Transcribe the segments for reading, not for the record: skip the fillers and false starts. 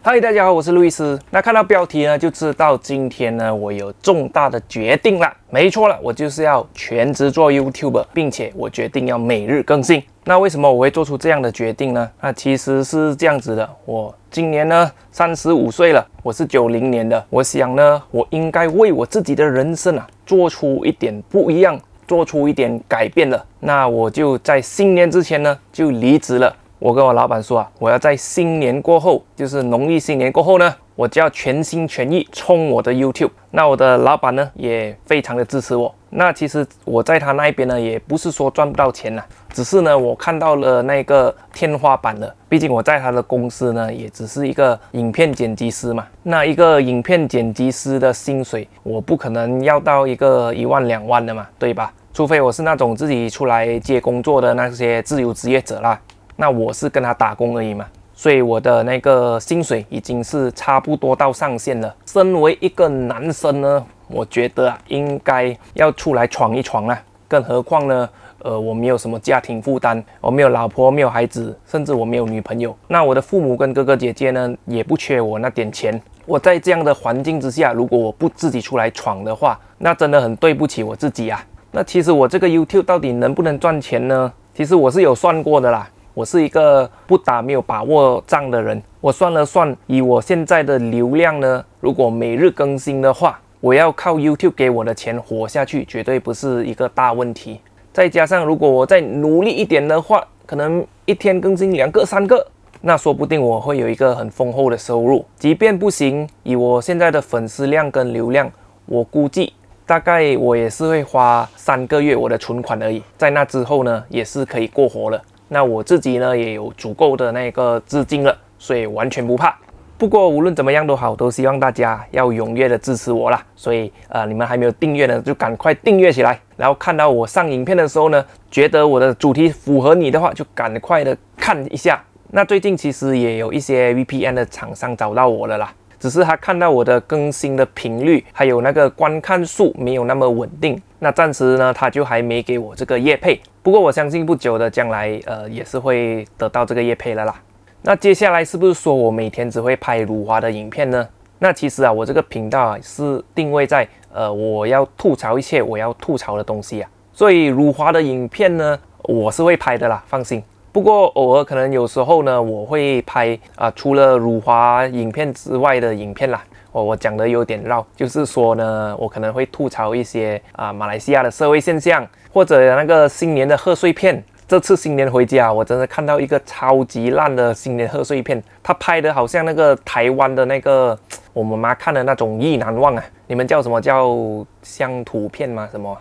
嗨，大家好，我是路易斯。那看到标题呢，就知道今天呢，我有重大的决定了。没错了，我就是要全职做 YouTuber， 并且我决定要每日更新。那为什么我会做出这样的决定呢？那其实是这样子的，我今年呢35岁了，我是90年的。我想呢，我应该为我自己的人生做出一点不一样，做出一点改变了。那我就在新年之前呢，就离职了。我跟我老板说我要在新年过后，就是农历新年过后呢，我就要全心全意冲我的 YouTube。那我的老板呢，也非常的支持我。那其实我在他那一边呢，也不是说赚不到钱只是呢，我看到了那个天花板了。毕竟我在他的公司呢，也只是一个影片剪辑师嘛。那一个影片剪辑师的薪水，我不可能要到一个1万2万的嘛，对吧？除非我是那种自己出来接工作的那些自由职业者啦。那我是跟他打工而已嘛，所以我的那个薪水已经是差不多到上限了。身为一个男生呢，我觉得应该要出来闯一闯啦。更何况呢，我没有什么家庭负担，我没有老婆，没有孩子，甚至我没有女朋友。那我的父母跟哥哥姐姐呢，也不缺我那点钱。我在这样的环境之下，如果我不自己出来闯的话，那真的很对不起我自己啊。那其实我这个 YouTube 到底能不能赚钱呢？其实我是有算过的啦。我是一个不打没有把握仗的人，我算了算，以我现在的流量呢，如果每日更新的话，我要靠 YouTube 给我的钱活下去，绝对不是一个大问题。再加上如果我再努力一点的话，可能一天更新2个3个，那说不定我会有一个很丰厚的收入。即便不行，以我现在的粉丝量跟流量，我估计大概我也是会花3个月我的存款而已，在那之后呢，也是可以过活了。那我自己呢也有足够的那个资金了，所以完全不怕。不过无论怎么样都好，都希望大家要踊跃的支持我啦。所以你们还没有订阅呢，就赶快订阅起来。然后看到我上影片的时候呢，觉得我的主题符合你的话，就赶快的看一下。那最近其实也有一些 VPN 的厂商找到我了啦。只是他看到我的更新的频率还有那个观看数没有那么稳定，那暂时呢他就还没给我这个业配。不过我相信不久的将来也是会得到这个业配了啦。那接下来是不是说我每天只会拍辱华的影片呢？那其实我这个频道是定位在我要吐槽一切我要吐槽的东西所以辱华的影片呢我是会拍的啦，放心。不过偶尔可能有时候呢，我会拍除了辱华影片之外的影片啦。我讲的有点绕，就是说呢，我可能会吐槽一些马来西亚的社会现象，或者那个新年的贺岁片。这次新年回家，我真的看到一个超级烂的新年贺岁片，他拍的好像那个台湾的那个我们妈看的那种意难忘你们叫什么？叫乡土片吗？什么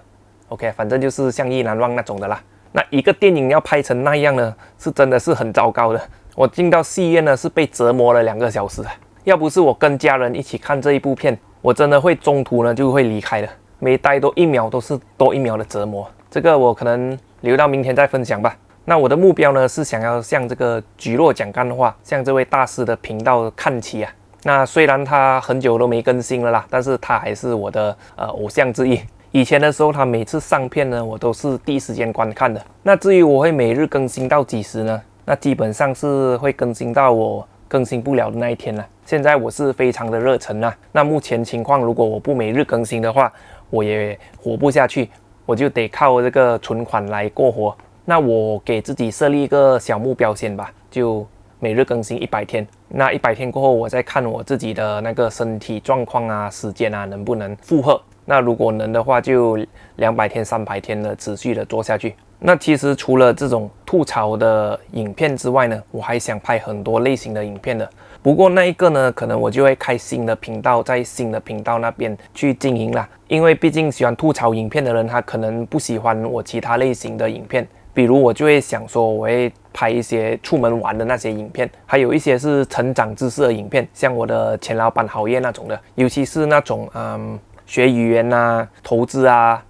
？OK， 反正就是像意难忘那种的啦。那一个电影要拍成那样呢，是真的是很糟糕的。我进到戏院呢，是被折磨了2个小时要不是我跟家人一起看这一部片，我真的会中途呢就会离开了。每待多1秒都是多1秒的折磨。这个我可能留到明天再分享吧。那我的目标呢是想要向这个菊落讲干话，向这位大师的频道看齐那虽然他很久都没更新了啦，但是他还是我的偶像之一。以前的时候，他每次上片呢，我都是第一时间观看的。那至于我会每日更新到几时呢？那基本上是会更新到我更新不了的那一天了。现在我是非常的热忱那目前情况，如果我不每日更新的话，我也活不下去，我就得靠这个存款来过活。那我给自己设立一个小目标先吧，就每日更新100天。那100天过后，我再看我自己的那个身体状况时间能不能负荷。那如果能的话，就200天、300天的持续的做下去。那其实除了这种吐槽的影片之外呢，我还想拍很多类型的影片的。不过那一个呢，可能我就会开新的频道，在新的频道那边去经营啦。因为毕竟喜欢吐槽影片的人，他可能不喜欢我其他类型的影片。比如我就会想说，我会拍一些出门玩的那些影片，还有一些是成长知识的影片，像我的前老板郝烨那种的，尤其是那种学语言投资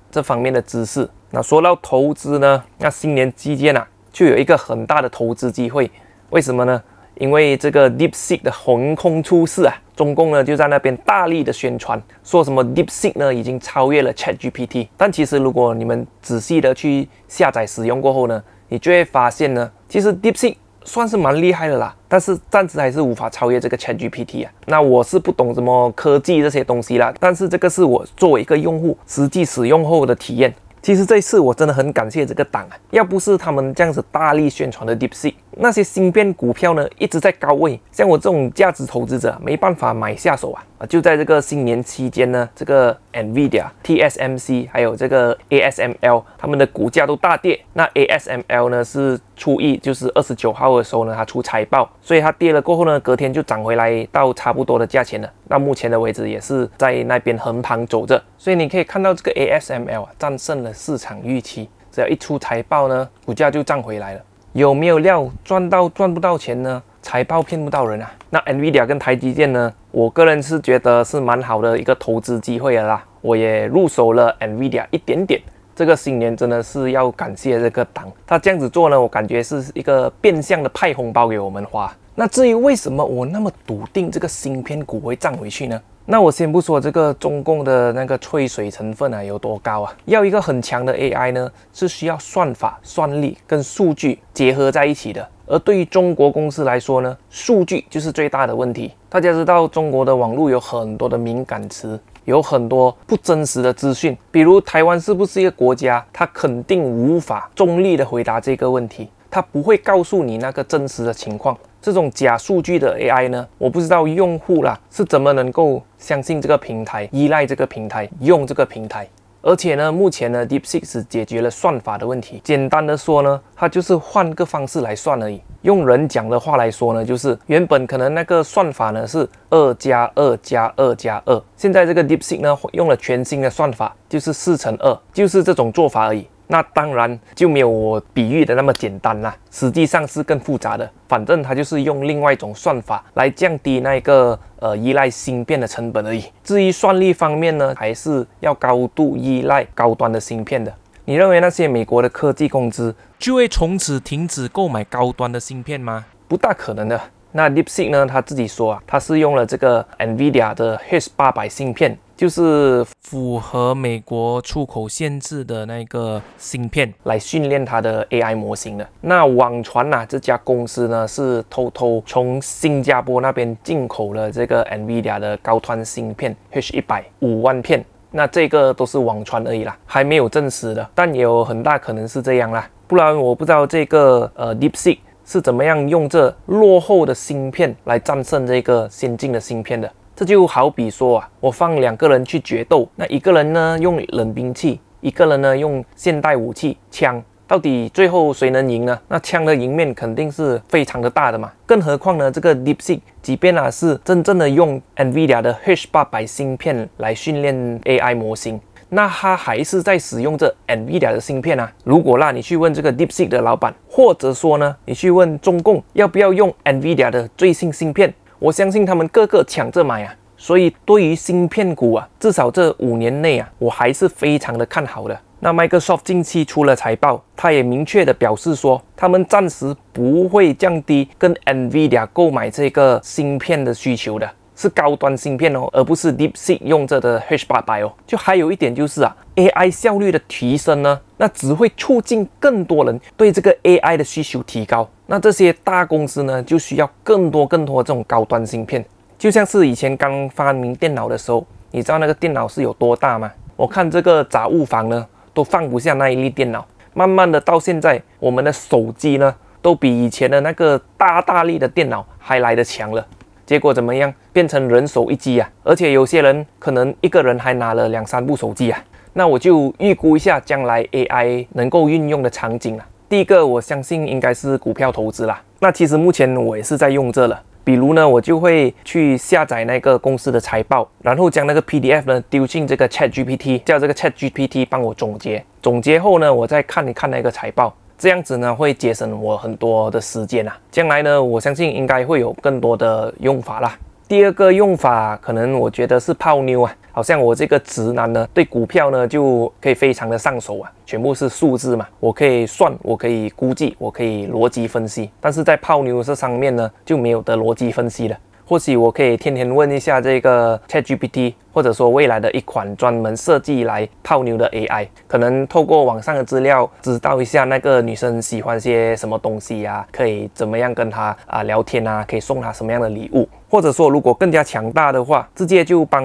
这方面的知识。那说到投资呢，那新年期间就有一个很大的投资机会。为什么呢？因为这个 DeepSeek 的横空出世中共呢就在那边大力的宣传，说什么 DeepSeek 呢已经超越了 ChatGPT。但其实如果你们仔细的去下载使用过后呢，你就会发现呢，其实 DeepSeek 算是蛮厉害的啦，但是暂时还是无法超越这个 ChatGPT 啊。那我是不懂什么科技这些东西啦，但是这个是我作为一个用户实际使用后的体验。其实这一次我真的很感谢这个党啊，要不是他们这样子大力宣传的 DeepSeek， 那些芯片股票呢一直在高位，像我这种价值投资者没办法买下手啊。就在这个新年期间呢，这个 Nvidia、TSMC 还有这个 ASML 他们的股价都大跌。那 ASML 呢是初一，就是29号的时候呢，它出财报，所以它跌了过后呢，隔天就涨回来到差不多的价钱了。那目前的为止也是在那边横盘走着，所以你可以看到这个 ASML 啊战胜了市场预期，只要一出财报呢，股价就涨回来了。有没有料赚不到钱呢？财报骗不到人啊。那 Nvidia 跟台积电呢，我个人是觉得是蛮好的一个投资机会了啦。我也入手了 Nvidia 一点点。这个新年真的是要感谢这个党，他这样子做呢，我感觉是一个变相的派红包给我们花。那至于为什么我那么笃定这个芯片股会涨回去呢？那我先不说这个中共的那个吹水成分啊有多高啊，要一个很强的 AI 呢，是需要算法、算力跟数据结合在一起的。而对于中国公司来说呢，数据就是最大的问题。大家知道中国的网络有很多的敏感词，有很多不真实的资讯，比如台湾是不是一个国家，它肯定无法中立的回答这个问题，它不会告诉你那个真实的情况。这种假数据的 AI 呢，我不知道用户啦是怎么能够相信这个平台、依赖这个平台、用这个平台。而且呢，目前呢 DeepSeek 只解决了算法的问题。简单的说呢，它就是换个方式来算而已。用人讲的话来说呢，就是原本可能那个算法呢是2+2+2+2，现在这个 DeepSeek 呢用了全新的算法，就是4×2，就是这种做法而已。那当然就没有我比喻的那么简单啦，实际上是更复杂的。反正它就是用另外一种算法来降低那个依赖芯片的成本而已。至于算力方面呢，还是要高度依赖高端的芯片的。你认为那些美国的科技公司就会从此停止购买高端的芯片吗？不大可能的。那 DeepSeek 呢，他自己说啊，他是用了这个 Nvidia 的 H800 芯片，就是符合美国出口限制的那个芯片来训练它的 AI 模型的。那网传啊，这家公司呢是偷偷从新加坡那边进口了这个 Nvidia 的高端芯片 H100 5万片。那这个都是网传而已啦，还没有证实的，但也有很大可能是这样啦。不然我不知道这个DeepSeek 是怎么样用这落后的芯片来战胜这个先进的芯片的。这就好比说啊，我放2个人去决斗，那一个人呢用冷兵器，一个人呢用现代武器枪，到底最后谁能赢呢？那枪的赢面肯定是非常的大的嘛。更何况呢，这个 DeepSeek 即便是真正的用 Nvidia 的 H800 芯片来训练 AI 模型，那它还是在使用这 Nvidia 的芯片啊。如果你去问这个 DeepSeek 的老板，或者说呢，你去问中共要不要用 Nvidia 的最新芯片，我相信他们个个抢着买啊。所以对于芯片股啊，至少这5年内啊，我还是非常的看好的。那 Microsoft 近期出了财报，他也明确的表示说，他们暂时不会降低跟 Nvidia 购买这个芯片的需求的，是高端芯片哦，而不是 DeepSeek 用着的 H800 哦。就还有一点就是啊 ，AI 效率的提升呢，那只会促进更多人对这个 AI 的需求提高。那这些大公司呢，就需要更多这种高端芯片。就像是以前刚发明电脑的时候，你知道那个电脑是有多大吗？我看这个杂物房呢，都放不下那一粒电脑。慢慢的到现在，我们的手机呢，都比以前的那个大力的电脑还来得强了。结果怎么样？变成人手一机啊！而且有些人可能一个人还拿了2、3部手机啊。那我就预估一下将来 AI 能够运用的场景啊。第一个，我相信应该是股票投资啦。那其实目前我也是在用这了。比如呢，我就会去下载那个公司的财报，然后将那个 PDF 呢丢进这个 ChatGPT， 叫这个 ChatGPT 帮我总结。总结后呢，我再看一看那个财报，这样子呢会节省我很多的时间啊。将来呢，我相信应该会有更多的用法啦。第二个用法，可能我觉得是泡妞啊。好像我这个直男呢，对股票呢就可以非常的上手啊，全部是数字嘛，我可以算，我可以估计，我可以逻辑分析。但是在泡妞这上面呢，就没有的逻辑分析了。或许我可以天天问一下这个 ChatGPT， 或者说未来的一款专门设计来泡妞的 AI， 可能透过网上的资料知道一下那个女生喜欢些什么东西啊，可以怎么样跟她聊天啊，可以送她什么样的礼物，或者说如果更加强大的话，直接就帮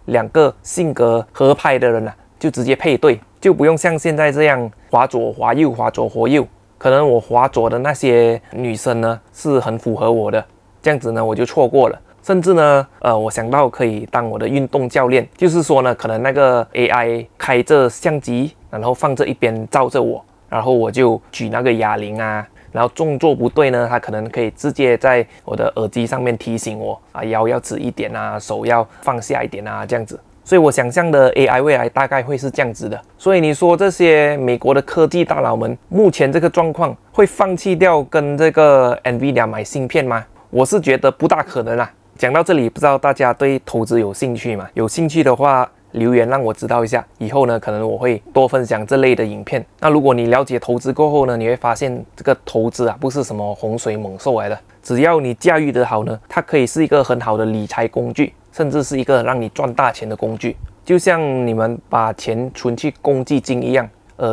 2个性格合拍的人就直接配对，就不用像现在这样滑左滑右滑左滑右，可能我滑左的那些女生呢是很符合我的，这样子呢我就错过了。甚至呢，我想到可以当我的运动教练，就是说呢，可能那个 AI 开着相机，然后放这一边照着我，然后我就举那个哑铃啊，然后动作不对呢，它可能可以直接在我的耳机上面提醒我腰要直一点啊，手要放下一点啊，这样子。所以我想象的 AI 未来大概会是这样子的。所以你说这些美国的科技大佬们，目前这个状况会放弃掉跟这个 NVIDIA 买芯片吗？我是觉得不大可能啦。讲到这里，不知道大家对投资有兴趣吗？有兴趣的话，留言让我知道一下。以后呢，可能我会多分享这类的影片。那如果你了解投资过后呢，你会发现这个投资不是什么洪水猛兽来的，只要你驾驭得好呢，它可以是一个很好的理财工具，甚至是一个让你赚大钱的工具。就像你们把钱存去公积金一样，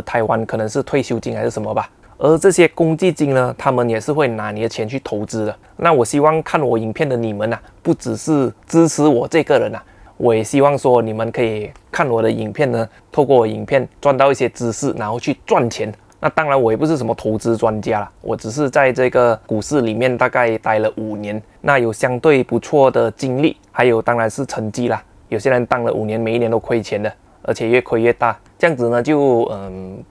台湾可能是退休金还是什么吧。而这些公积金呢，他们也是会拿你的钱去投资的。那我希望看我影片的你们不只是支持我这个人我也希望说你们可以看我的影片呢，透过我影片赚到一些知识，然后去赚钱。那当然我也不是什么投资专家啦，我只是在这个股市里面大概待了5年，那有相对不错的经历，还有当然是成绩啦。有些人当了5年，每一年都亏钱的，而且越亏越大，这样子呢就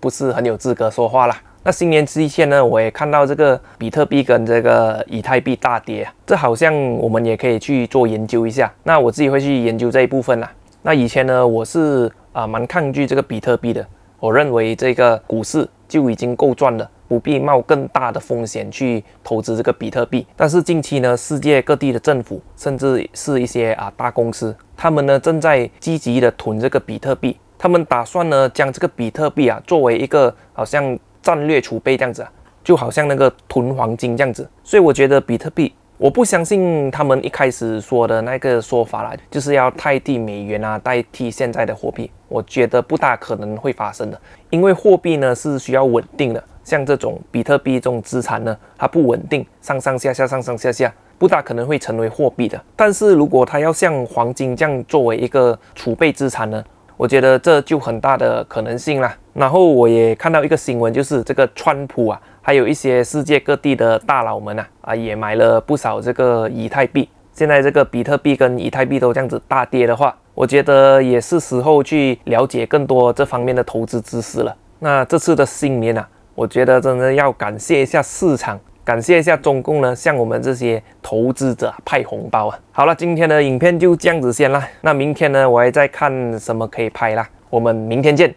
不是很有资格说话啦。那新年之前呢，我也看到这个比特币跟这个以太币大跌，这好像我们也可以去做研究一下。那我自己会去研究这一部分啦。那以前呢，我是蛮抗拒这个比特币的，我认为这个股市就已经够赚了，不必冒更大的风险去投资这个比特币。但是近期呢，世界各地的政府，甚至是一些大公司，他们呢正在积极的囤这个比特币，他们打算呢将这个比特币作为一个好像战略储备这样子就好像那个囤黄金这样子。所以我觉得比特币，我不相信他们一开始说的那个说法啦，就是要代替美元代替现在的货币，我觉得不大可能会发生的。因为货币呢是需要稳定的，像这种比特币这种资产呢，它不稳定，上上下下上上下下，不大可能会成为货币的。但是如果它要像黄金这样作为一个储备资产呢，我觉得这就很大的可能性啦。然后我也看到一个新闻，就是这个川普还有一些世界各地的大佬们也买了不少这个以太币。现在这个比特币跟以太币都这样子大跌的话，我觉得也是时候去了解更多这方面的投资知识了。那这次的新年我觉得真的要感谢一下市场，感谢一下中共呢，向我们这些投资者派红包好了，今天的影片就这样子先啦。那明天呢，我还在看什么可以拍啦。我们明天见。